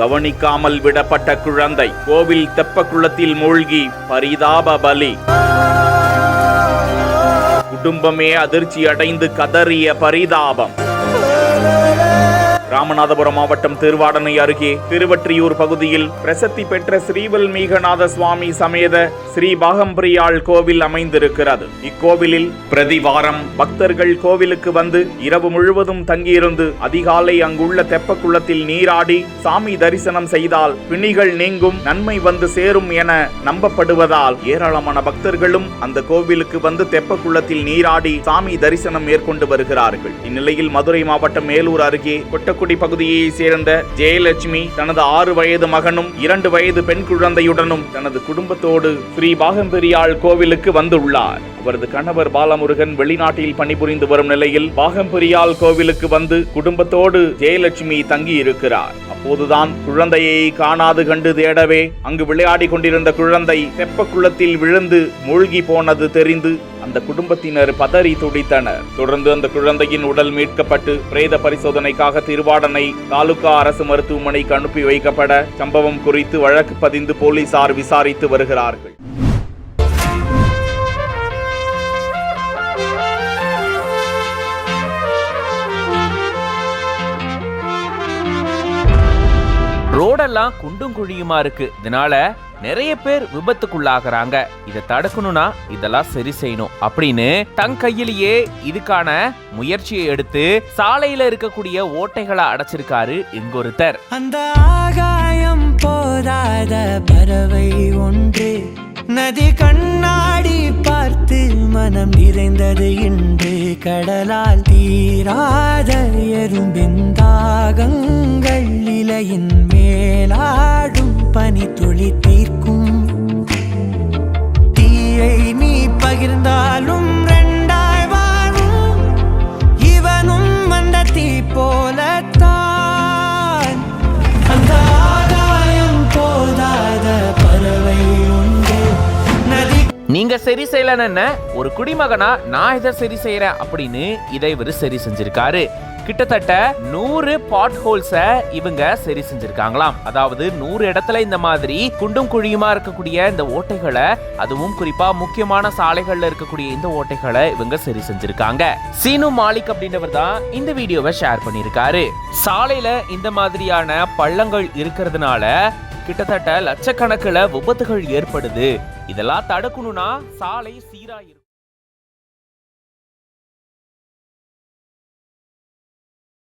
கவனிக்காமல் விடப்பட்ட குழந்தை கோவில் தெப்பக்குளத்தில் மூழ்கி பரிதாப பலி. குடும்பமே அதிர்ச்சி அடைந்து கதறிய பரிதாபம். ராமநாதபுரம் மாவட்டம் திருவாடனை அருகே திருவற்றியூர் பகுதியில் பிரசித்தி பெற்ற ஸ்ரீவல்மீகநாத சுவாமி சமேத ஸ்ரீ பாகம்பிரியாள் கோவில் அமைந்திருக்கிறது. இக்கோவிலில் பிரதி வாரம் பக்தர்கள் கோவிலுக்கு வந்து இரவு முழுவதும் தங்கியிருந்து அதிகாலை அங்குள்ள தெப்பக்குளத்தில் நீராடி சாமி தரிசனம் செய்தால் பிணிகள் நீங்கும், நன்மை வந்து சேரும் என நம்பப்படுவதால் ஏராளமான பக்தர்களும் அந்த கோவிலுக்கு வந்து தெப்பக்குளத்தில் நீராடி சாமி தரிசனம் மேற்கொண்டு வருகிறார்கள். இந்நிலையில் மதுரை மாவட்டம் மேலூர் அருகே கொட்டக்குடி பகுதியை சேர்ந்த ஜெயலட்சுமி தனது 6 வயது மகனும் 2 வயது பெண் குழந்தையுடனும் தனது குடும்பத்தோடு ஸ்ரீ பாகம்பிரியாள் கோவிலுக்கு வந்துள்ளார். அவரது கணவர் பாலமுருகன் வெளிநாட்டில் பணிபுரிந்து வரும் நிலையில் பாகம்பிரியாள் கோவிலுக்கு வந்து குடும்பத்தோடு ஜெயலட்சுமி தங்கி இருக்கிறார். அப்போதுதான் குழந்தையை காணாது கண்டு தேடவே அங்கு விளையாடி கொண்டிருந்த குழந்தை தெப்பக்குளத்தில் விழுந்து மூழ்கி போனது தெரிந்து அந்த குடும்பத்தினர் பதறி துடித்தனர். தொடர்ந்து அந்த குழந்தையின் உடல் மீட்கப்பட்டு பிரேத பரிசோதனைக்காக திருவாடனை தாலுகா அரசு மருத்துவமனைக்கு அனுப்பி வைக்கப்பட சம்பவம் குறித்து வழக்கு பதிந்து போலீசார் விசாரித்து வருகிறார்கள். ரோடெல்லாம் குண்டும் குழியுமா இருக்கு. இதனால நிறைய பேர் விபத்துக்குள்ளாகிறாங்க. இதை தடுக்கணும்னா இதெல்லாம் சரி செய்யணும் அப்படின்னு தன் கையிலேயே இதுக்கான முயற்சியை எடுத்து சாலையில இருக்கக்கூடிய ஓட்டைகளை அடைச்சிருக்காரு இங்கொருத்தர். அந்த ஆகாயம் போதாத பறவை ஒன்று நதி கண்ணாடி பார்த்து மனம் நிறைந்தது இன்று. கடலால் தீராத எறும்பின் தாகங்கள் இலையின் மேலாடும் பனி துளி தீர்க்கும். தீயை நீ பகிர்ந்தாலும் 2ஆய் வாழும். இவனும் அந்த தீ போலத்தான். அந்த ஆகாயம் போதாத பறவை உண்டு நதி. நீங்க சரி செய்யலன்னு ஒரு குடிமகனா நான் இதை சரி செய்யறேன் அப்படின்னு இதை இவர் சரி செஞ்சிருக்காரு. கிட்டத்தட்ட 100 பாட் ஹோல்ஸ இவங்க சரி செஞ்சிருக்காங்களாம். அதாவது 100 இடத்துல இந்த மாதிரி குண்டும் குழியுமா இருக்கக்கூடிய இந்த ஓட்டைகளை, அதுவும் குறிப்பா முக்கியமான சாலைகள்ல இருக்கக்கூடிய இந்த ஓட்டைகளை இவங்க சரி செஞ்சிருக்காங்க. சீனு மாலிக் அப்படின்றவர் தான் இந்த வீடியோவை ஷேர் பண்ணிருக்காரு. சாலையில இந்த மாதிரியான பள்ளங்கள் இருக்கிறதுனால கிட்டத்தட்ட லட்சக்கணக்கில் விபத்துகள் ஏற்படுது. இதெல்லாம் தடுக்கணும்னா சாலை சீரா இருக்கும்.